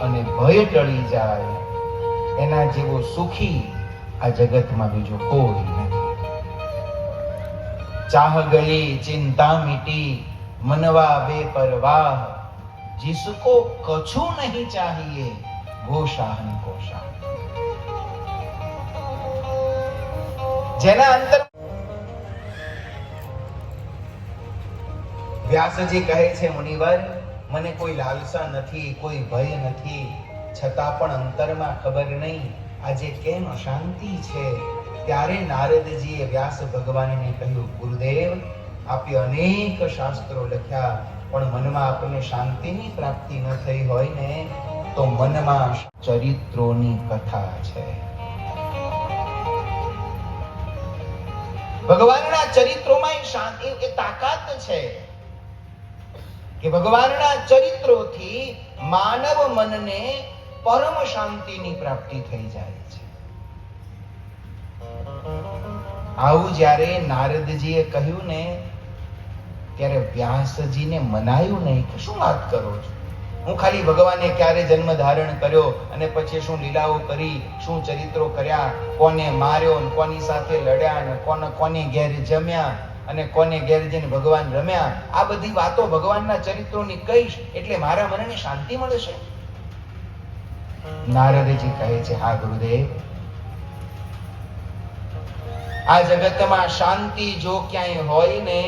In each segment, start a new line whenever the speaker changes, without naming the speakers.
અને ભય ટળી જાય, એના જેવો સુખી આ જગતમાં બીજો કોઈ નથી. ચાહ ગઈ ચિંતા મીટી, मनवा बेपरवाह, जिसको कछु नहीं चाहिए वो शाहन को शाह. જેના અંતર વ્યાસજી કહે છે, મુનિવર, મને કોઈ લાલસા નથી, કોઈ ભય નથી, છતાં પણ અંતરમાં ખબર નહીં આજે કેમ અશાંતિ છે. ત્યારે નારદજીએ વ્યાસ ભગવાનને કહ્યું, ગુરુદેવ, આપે અનેક શાસ્ત્રો લખ્યા, પણ મનમાં આપણને શાંતિની પ્રાપ્તિ ન થઈ હોય ને, તો મનમાં ચરિત્રોની કથા છે. ભગવાનના ચરિત્રોમાં શાંતિ, એ તાકાત છે કે ભગવાનના ચરિત્રોથી માનવ મનને પરમ શાંતિની પ્રાપ્તિ થઈ જાય છે. આવું જ્યારે નારદજીએ કહ્યું ને, ત્યારે વ્યાસજીને મનાયું નહીં કે શું વાત કરો છો, હું ખાલી ભગવાને ક્યારે જન્મ ધારણ કર્યો અને પછી શું લીલાઓ કરી, શું ચરિત્રો કર્યા, કોને માર્યો, કોની સાથે લડ્યા, ને કોને ઘેર જમ્યા અને કોને ઘેર જઈને ભગવાન રમ્યા, આ બધી વાતો ભગવાનના ચરિત્રોની કહીશ એટલે મારા મનને શાંતિ મળશે. નારદજી કહે છે, હા ગુરુદેવ, આ જગતમાં શાંતિ જો ક્યાંય હોય ને,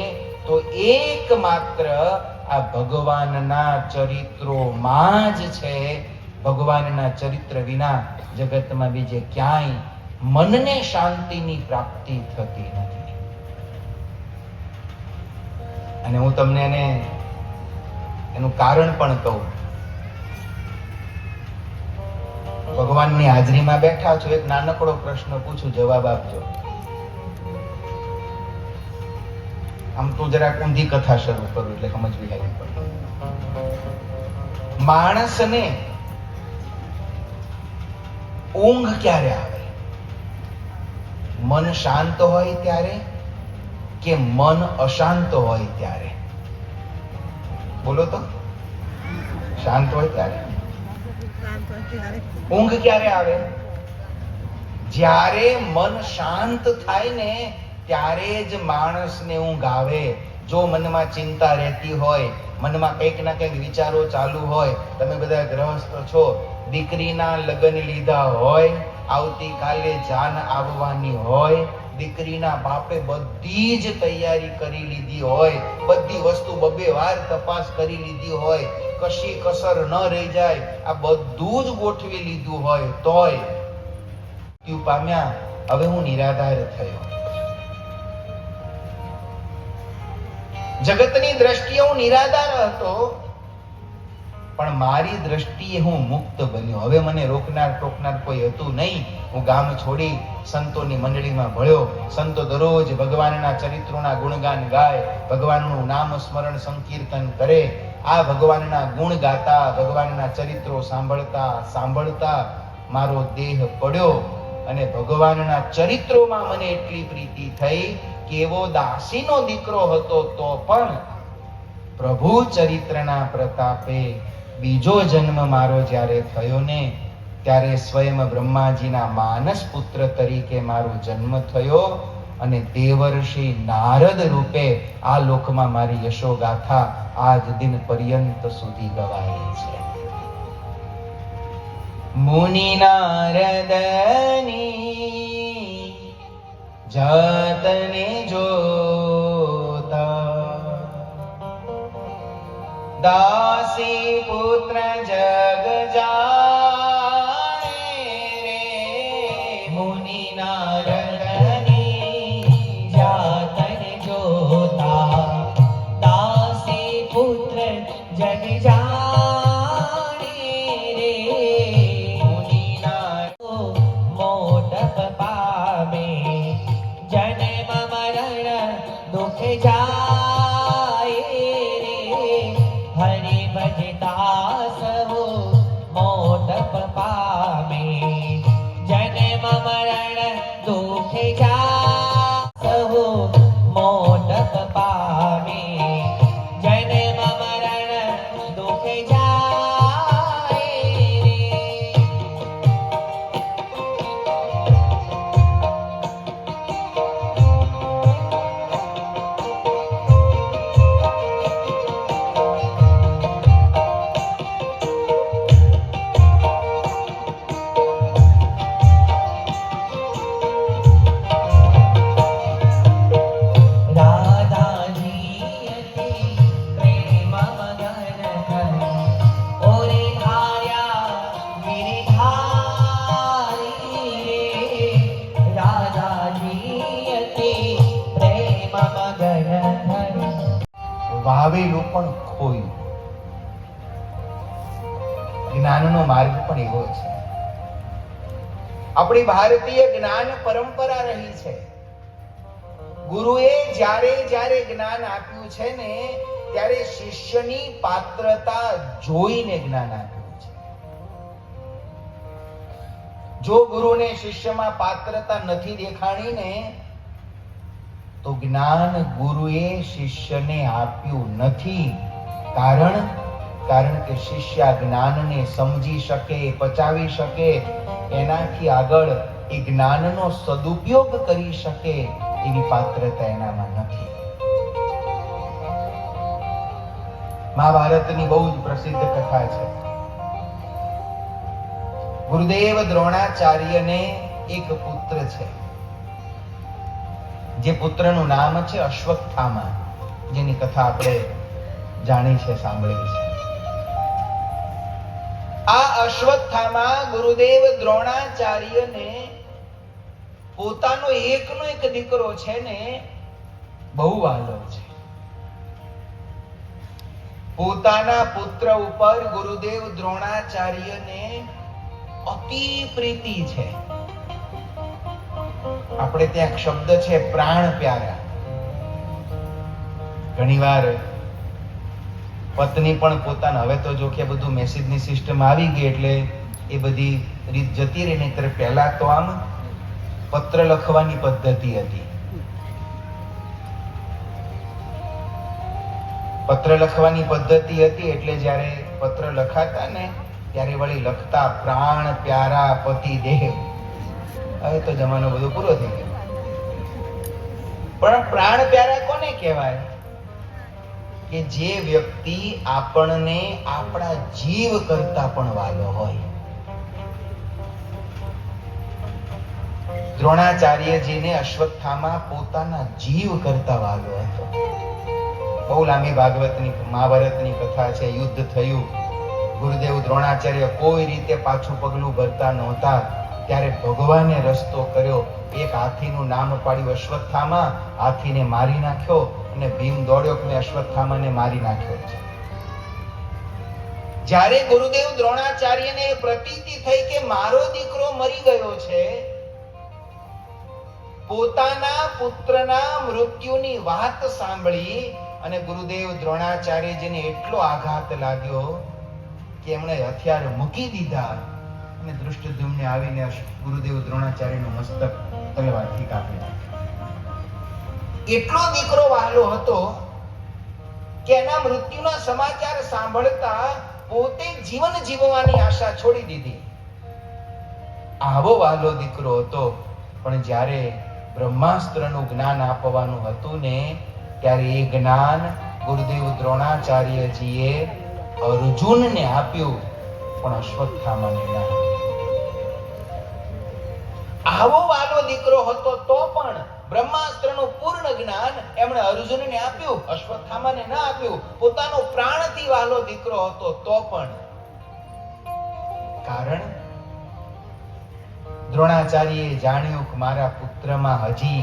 તો એકમાત્ર આ ભગવાનના ચરિત્રોમાં જ છે. ભગવાનના ચરિત્ર વિના જગતમાં બીજે ક્યાંય મનને શાંતિની પ્રાપ્તિ થતી નથી. અને હું તમને એનું કારણ પણ કહું. ભગવાનની હાજરીમાં બેઠા છો, એક નાનકડો પ્રશ્ન પૂછું, જવાબ આપજો. આમ તો જરાક ઊંધી કથા શરૂ કરું એટલે સમજવી લાગી પડે. માણસને ઊંઘ ક્યારે આવે? મન શાંત હોય ત્યારે કે મન અશાંત હોય ત્યારે? બોલો તો. શાંત હોય ત્યારે. ઊંઘ ક્યારે આવે? જ્યારે મન શાંત થાય ને ત્યારે જ માણસને ઊંઘ આવે. જો મનમાં ચિંતા રહેતી હોય, મનમાં કંઈક ના કંઈક વિચારો ચાલુ હોય, તમે બધા ગ્રહસ્થ છો, દીકરીના લગ્ન લીધા હોય, આવતીકાલે જાન આવવાની હોય, દીકરીના બાપે બધી જ તૈયારી કરી લીધી હોય, બધી વસ્તુ બબે વાર તપાસ કરી લીધી હોય, કશી કસર ન રહી જાય, આ બધું જ ગોઠવી લીધું હોય, તોય મૃત્યુ પામ્યા, હવે હું નિરાધાર થયો. જગતની દ્રષ્ટિએ હું નિરાધાર હતો, પણ મારી દ્રષ્ટિએ હું મુક્ત બન્યો. હવે મને રોકનાર ટોકનાર કોઈ હતું નહીં. હું ગામ છોડી સંતોની મંડળીમાં ભળ્યો. સંતો દરરોજ ભગવાનના ચરિત્રોના ગુણગાન ગાય, ભગવાનનું નામ સ્મરણ સંકીર્તન કરે. આ ભગવાનના ગુણ ગાતા, ભગવાનના ચરિત્રો સાંભળતા સાંભળતા મારો દેહ પડ્યો અને ભગવાનના ચરિત્રોમાં મને એટલી પ્રીતિ થઈ કે એવો દાસીનો દીકરો હતો તો પણ પ્રભુ ચરિત્રના પ્રતાપે બીજો જન્મ મારો જ્યારે થયો ને, ત્યારે સ્વયં બ્રહ્માજીના માનસ પુત્ર તરીકે મારો જન્મ થયો અને દેવર્ષિ નારદ રૂપે આ લોકમાં મારી યશોગાથા આજ દિન પર્યંત સુધી ગવાય છે. મુનિ નારદની જાતને જોતા, દાસી પુત્ર જગ જાણે રે. મુનિ નારદની જાતને જોતા, દાસી પુત્ર જગ જાણે રે. મુનિ નારદ મોટપ પામે, જન્મ મરણ દુઃખ જાય રે. હરિ ભજતા સવ વાવેલું પણ ખોયું. જ્ઞાનનો માર્ગ પણ એવો છે. આપણી ભારતીય જ્ઞાન પરંપરા રહી છે. ગુરુએ જ્યારે જ્યારે જ્ઞાન આપ્યું છે ને, ત્યારે શિષ્યની પાત્રતા જોઈને જ્ઞાન આપ્યું છે. જો ગુરુને શિષ્યમાં પાત્રતા નથી દેખાણી ને, તો જ્ઞાન ગુરુએ શિષ્યને આપ્યું નથી. કારણ કે શિષ્ય જ્ઞાનને સમજી શકે, પચાવી શકે, એનાથી આગળ એ જ્ઞાનનો સદુપયોગ કરી શકે એવી પાત્રતા એનામાં નથી. મહાભારતની બહુ જ પ્રસિદ્ધ કથા છે. ગુરુદેવ દ્રોણાચાર્યને એક પુત્ર છે, જે પુત્રનું નામ છે અશ્વત્થામા, જેની કથા આપણે જાણી છે, સાંભળી છે. આ અશ્વત્થામા ગુરુદેવ દ્રોણાચાર્યને પોતાનો એકનો એક દીકરો છે ને, બહુ વાલો છે. પોતાના પુત્ર ઉપર ગુરુદેવ દ્રોણાચાર્યને અતિ પ્રીતિ છે. આપણે ત્યાં શબ્દ છે પ્રાણ પ્યારા. ઘણીવાર પત્ની પણ પોતાના, હવે તો જો કે બધું મેસેજની સિસ્ટમ આવી ગઈ એટલે એ બધી રીત જતી રહી, નહીતર પહેલા તો આમ પત્ર લખવાની પદ્ધતિ હતી. પત્ર લખવાની પદ્ધતિ હતી એટલે જ્યારે પત્ર લખાતા ને, ત્યારે વળી લખતા પ્રાણ પ્યારા પતિ દેહ. હવે તો જમાનો બધો પૂરો થઈ ગયો. પણ પ્રાણ પ્યારા કોને કહેવાય? કે જે વ્યક્તિ આપણને આપણા જીવ કરતા પણ વાલો હોય. દ્રોણાચાર્યજીને અશ્વત્થામા પોતાના જીવ કરતા વાલો હતો. બહુ લાંબી ભાગવતની મહાભારતની કથા છે. યુદ્ધ થયું, ગુરુદેવ દ્રોણાચાર્ય કોઈ રીતે પાછું પગલું ભરતા નહોતા, ત્યારે ભગવાને રસ્તો કર્યો. એક હાથીનું નામ પાડ્યું અશ્વત્થામા, હાથીને મારી નાખ્યો, અને ભીમ દોડ્યો કે અશ્વત્થામાને મારી નાખ્યો છે. જ્યારે ગુરુદેવ દ્રોણાચાર્યને પ્રતીતિ થઈ કે મારો દીકરો મરી ગયો છે, પોતાના પુત્રના મૃત્યુની વાત સાંભળી અને ગુરુદેવ દ્રોણાચાર્યજીને એટલો આઘાત લાગ્યો કે એમણે હથિયાર મૂકી દીધા અને દૃષ્ટદ્યુમ્ને આવીને ગુરુદેવ દ્રોણાચાર્યનું મસ્તક તલવારથી કાપી નાખ્યું. એટલો દીકરો વહાલો હતો કે એના મૃત્યુના સમાચાર સાંભળતા પોતે જીવન જીવવાની આશા છોડી દીધી. આવો વહાલો દીકરો હતો. પણ જ્યારે બ્રહ્માસ્ત્રનું જ્ઞાન આપવાનું હતું ને, ત્યારે એ જ્ઞાન ગુરુદેવ દ્રોણાચાર્યજીએ અર્જુનને આપ્યું, પણ અશ્વત્થામાને ના. આવો વાલો દીકરો હતો તો પણ બ્રહ્માસ્ત્રનું પૂર્ણ જ્ઞાન એમણે અર્જુનને આપ્યું, અશ્વત્થામાને ના આપ્યું. પોતાનો પ્રાણથી વાલો દીકરો હતો તો પણ. કારણ દ્રોણાચાર્યએ જાણ્યું કે મારા પુત્રમાં હજી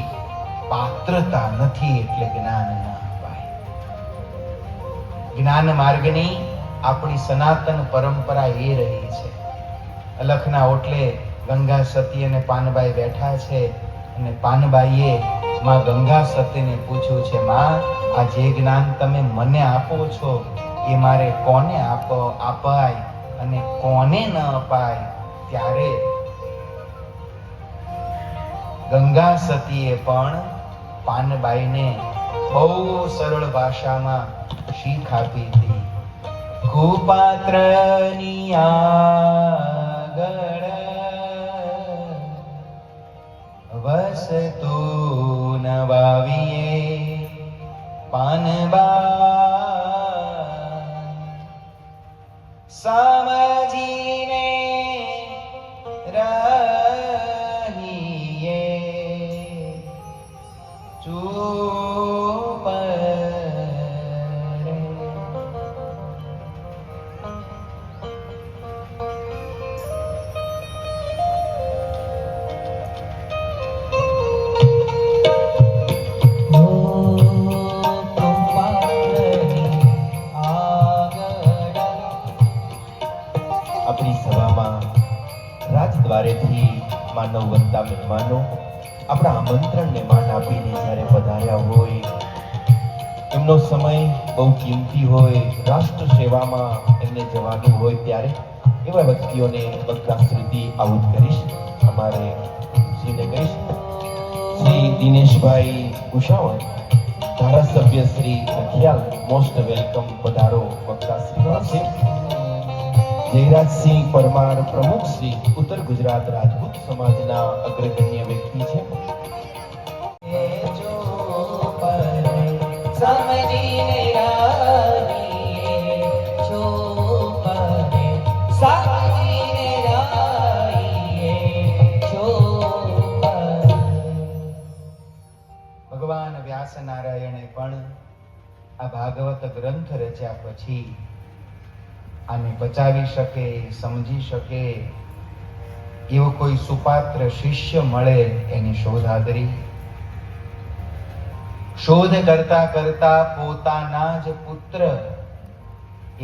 પાત્રતા નથી, એટલે જ્ઞાન ના અપાય. જ્ઞાન માર્ગની આપણી સનાતન પરંપરા એ રહી છે. અલખના ઓટલે ગંગા સતી અને પાનબાઈ બેઠા છે, અને પાનબાઈએ માં ગંગા સતીને પૂછ્યું છે, માં આ જે જ્ઞાન તમે મને આપો છો એ મારે કોને અપાય અને કોને ન અપાય? ત્યારે ગંગા સતીએ પણ પાનબાઈને બહુ સરળ ભાષામાં શીખ આપી હતી. કુપાત્રની આગળ વસ્તુ ન વાવીએ પાનબા, સમજીને રહીએ ચૂપ રે.
આપણી સભામાં રાજદ્વારેથી માનવવંતા મહેમાનો આપણા આમંત્રણને માન આપીને જ્યારે પધાર્યા હોય, એમનો સમય બહુ કિંમતી હોય, રાષ્ટ્ર સેવામાં એમને જવાનું હોય, ત્યારે એવા વ્યક્તિઓને વક્તાશ્રીથી આઉટ કરીશ. અમારે શ્રીને કહીશ, શ્રી દિનેશભાઈ કુશાવત, ધારાસભ્ય શ્રી રખિયાલ, મોસ્ટ વેલકમ, પધારો વક્તાશ્રી પાસે. જયરાજસિંહ પરમાર, પ્રમુખ શ્રી, ઉત્તર ગુજરાત રાજપૂત સમાજના અગ્રગણ્ય વ્યક્તિ છે.
ભગવાન વ્યાસ નારાયણે પણ આ ભાગવત ગ્રંથ રચ્યા પછી આને બચાવી શકે, સમજી શકે એવો કોઈ સુપાત્ર શિષ્ય મળે એની શોધ આદરી. શોધ કરતા કરતા પોતાના જ પુત્ર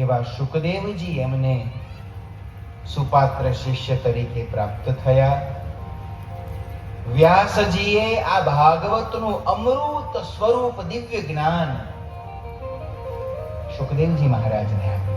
એવા શુકદેવજી એમને સુપાત્ર શિષ્ય તરીકે પ્રાપ્ત થયા. વ્યાસજીએ આ ભાગવતનું અમૃત સ્વરૂપ દિવ્ય જ્ઞાન શુકદેવજી મહારાજને આપ્યું.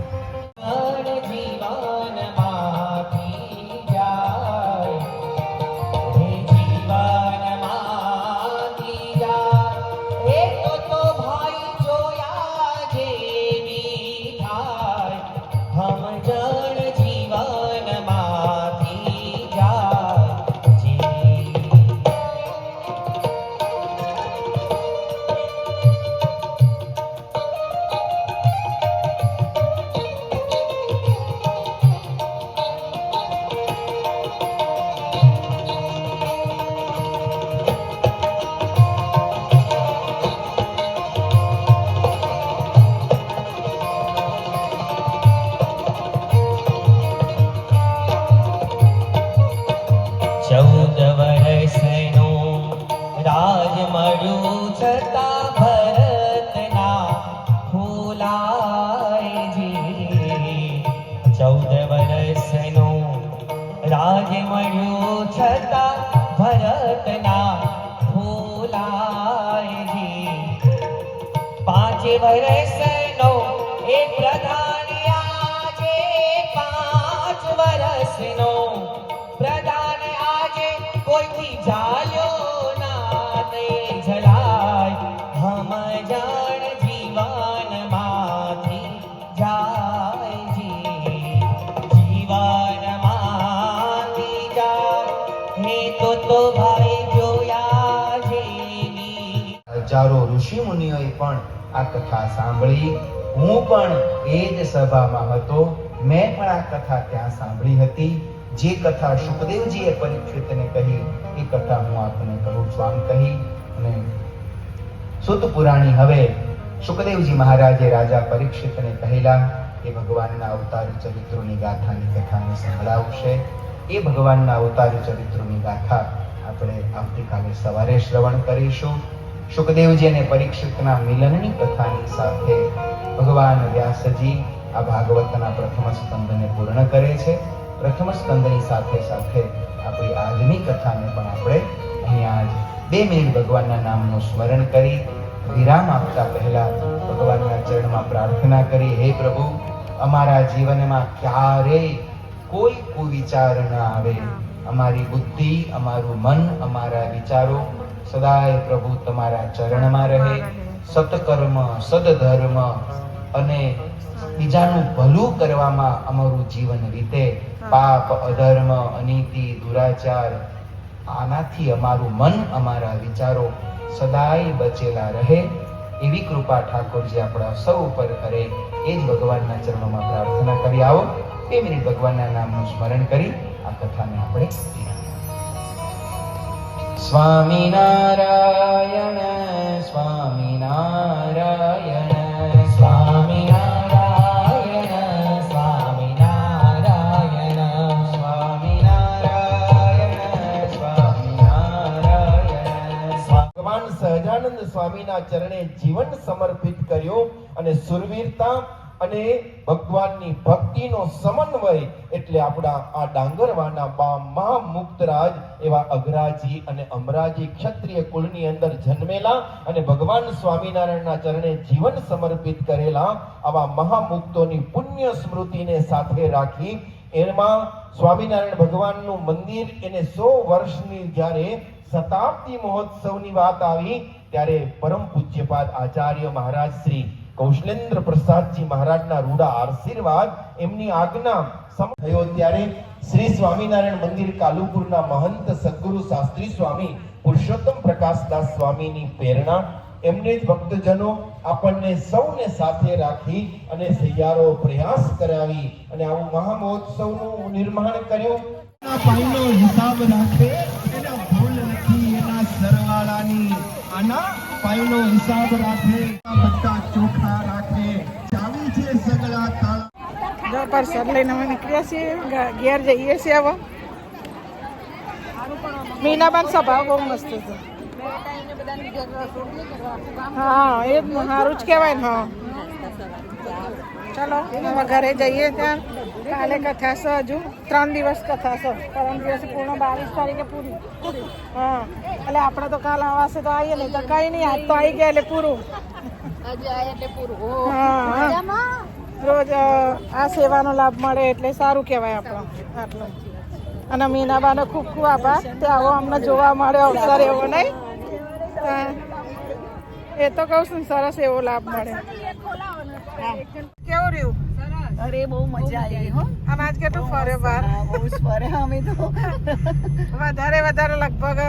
હજારો ઋષિ મુનિઓએ પણ આ કથા સાંભળી. હું પણ એ જ સભામાં હતો. મેં પણ આ કથા ત્યાં સાંભળી હતી. જે કથા શુકદેવજીએ પરીક્ષિતને કહી એ કથા હું આપને કહું છું. આમ કહી અને સુત પુરાણી હવે શુકદેવજી મહારાજે રાજા પરીક્ષિતને કહેલા કે ભગવાનના અવતાર ચરિત્રોની ગાથાની કથાને સંભળાવશે. એ ભગવાનના અવતાર ચરિત્રોની ગાથા આપણે આવતીકાલે સવારે શ્રવણ કરીશું. શુકદેવજી અને પરીક્ષિતના મિલનની કથાની સાથે ભગવાન વ્યાસજી આ ભાગવતના પ્રથમ સ્કંદને પૂર્ણ કરે છે. પ્રથમ સ્કંદની સાથે સાથે આપણી આજની કથાને પણ આપણે અહીંયા જ 2 મિનિટ ભગવાનના નામનું સ્મરણ કરી વિરામ આપતા પહેલા ભગવાનના ચરણમાં પ્રાર્થના કરી, હે પ્રભુ, અમારા જીવનમાં ક્યારેય કોઈ કુવિચાર ન આવે. અમારી બુદ્ધિ, અમારું મન, અમારા વિચારો સદાય પ્રભુ તમારા ચરણમાં રહે. સત્કર્મ, સદધર્મ અને બીજાનું ભલું કરવામાં અમારું જીવન વીતે. પાપ, અધર્મ, અનીતિ, દુરાચાર આનાથી અમારું મન, અમારા વિચારો સદાય બચેલા રહે એવી કૃપા ઠાકોરજી આપણા સૌ ઉપર કરે એ જ ભગવાનના ચરણોમાં પ્રાર્થના કરી. આવો 2 મિનિટ ભગવાનના નામનું સ્મરણ કરી આ કથાને આપણે સ્વામિનારાયણ સ્વામિનારાયણ સ્વામિનારાયણ સ્વામિનારાયણ સ્વામિનારાયણ સ્વામિનારાયણ. ભગવાન સહજાનંદ સ્વામીના ચરણે જીવન સમર્પિત કર્યો અને સુરવીરતા
અને ભગવાનની ભક્તિનો સમન્વય એટલે આપણા આ ડાંગરવાના મહામુક્તરાજ એવા અઘરાજી અને અમરાજી ક્ષત્રિય કુળની અંદર જન્મેલા અને ભગવાન સ્વામિનારાયણના ચરણે જીવન સમર્પિત કરેલા આવા મહામુક્તોની પુણ્ય સ્મૃતિને સાથે રાખી એમાં સ્વામિનારાયણ ભગવાનનું મંદિર એને 100 વર્ષની જ્યારે શતાબ્દી મહોત્સવની વાત આવી ત્યારે પરમ પૂજ્યપાદ આચાર્ય મહારાજ શ્રી કૌશલેન્દ્ર પ્રસાદજી મહારાજના રૂડા આશીર્વાદ એમની આજ્ઞા થયો ત્યારે શ્રી સ્વામિનારાયણ મંદિર કાલુપુરના મહંત સદગુરુ શાસ્ત્રી સ્વામી પુરુષોત્તમ પ્રકાશદાસ સ્વામીની પ્રેરણા એમને જ ભક્તજનો આપણને સૌને સાથે રાખી અને સહિયારો પ્રયાસ કરાવી અને આવું મહામહોત્સવનું નિર્માણ કર્યું.
પાઈનો હિસાબ રાખે એના ભૂલ નથી એના સરવાળાની આના પાઈનો હિસાબ રાખે બધા ચોખા રાખે ચાવી છે સગળા તાળા.
જો પરસાદ લઈને અમે નીકળ્યા છીએ, ઘેર જઈએ છીએ. હવે મીનાબાન સભા બહુ મસ્ત છે. હા એ સારું જ કહેવાય ને. હા ચલો હવે ઘરે જઈએ. ત્યાં કાલે કથા છે, હજુ 3 દિવસ કથા છે. પરમ દિવસે પૂર્ણ 22 તારીખે પૂરી. હા એટલે આપણે તો કાલ આવાશે તો આવીએ, નહીં તો કઈ નહીં. આજ તો આવી ગયા એટલે પૂરું. હા રોજ આ સેવાનો લાભ મળે એટલે સારું કહેવાય આપણો. આટલું અને મીનાબાનો ખૂબ ખૂબ આભાર. તે આવો અમને જોવા મળે અવસર એવો નહીં. એ તો કહું છું સરસ એવો લાભ મળે. કેવું રહ્યું?
અરે બહુ મજા આવી હો.
અનાજ કેટલું ફરે બહાર?
બહુ જ ફરે. અમે તો
વધારે લગભગ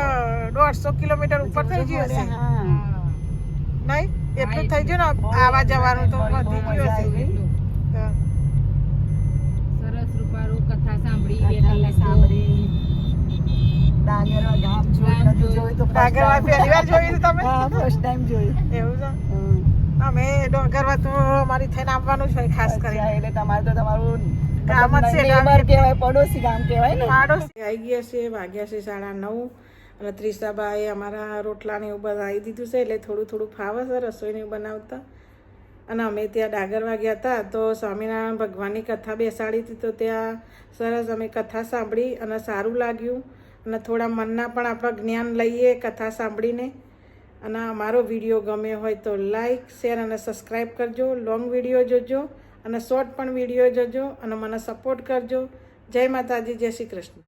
150 કિલોમીટર ઉપર થઈ ગયું હશે. નહીં એટલું થઈ ગયું ને, આવા જવાનું તો વધી ગયું હશે.
સરસ રૂપારું કથા સાંભળી.
ડાંગરવા ગામ જોયું તો
ડાંગરવા પહેલી વાર જોયું તમે?
હા, ફર્સ્ટ ટાઈમ જોયું.
એવું છે. અમે ડાંગરવા તો અમારી થઈને આવવાનું છે ખાસ કરીને.
એટલે તમારે તો તમારું
ગામ જ છે.
neighbor કહેવાય, પડોશી ગામ કહેવાય ને.
પાડોશી આવી ગયા છે. વાગ્યા છે 9:30 અને ત્રિશાબાએ અમારા રોટલાને એવું બનાવી દીધું છે. એટલે થોડું ફાવે છે રસોઈને એવું બનાવતા. અને અમે ત્યાં ડાંગરવા ગયા હતા તો સ્વામિનારાયણ ભગવાનની કથા બેસાડી હતી. તો ત્યાં સરસ અમે કથા સાંભળી અને સારું લાગ્યું. અને થોડા મનના પણ આપણે જ્ઞાન લઈએ કથા સાંભળીને. અને અમારો વિડીયો ગમ્યો હોય તો લાઈક, શેર અને સબસ્ક્રાઈબ કરજો. લોંગ વિડીયો જોજો અને શોર્ટ પણ વિડીયો જોજો અને મને સપોર્ટ કરજો. જય માતાજી, જય શ્રી કૃષ્ણ.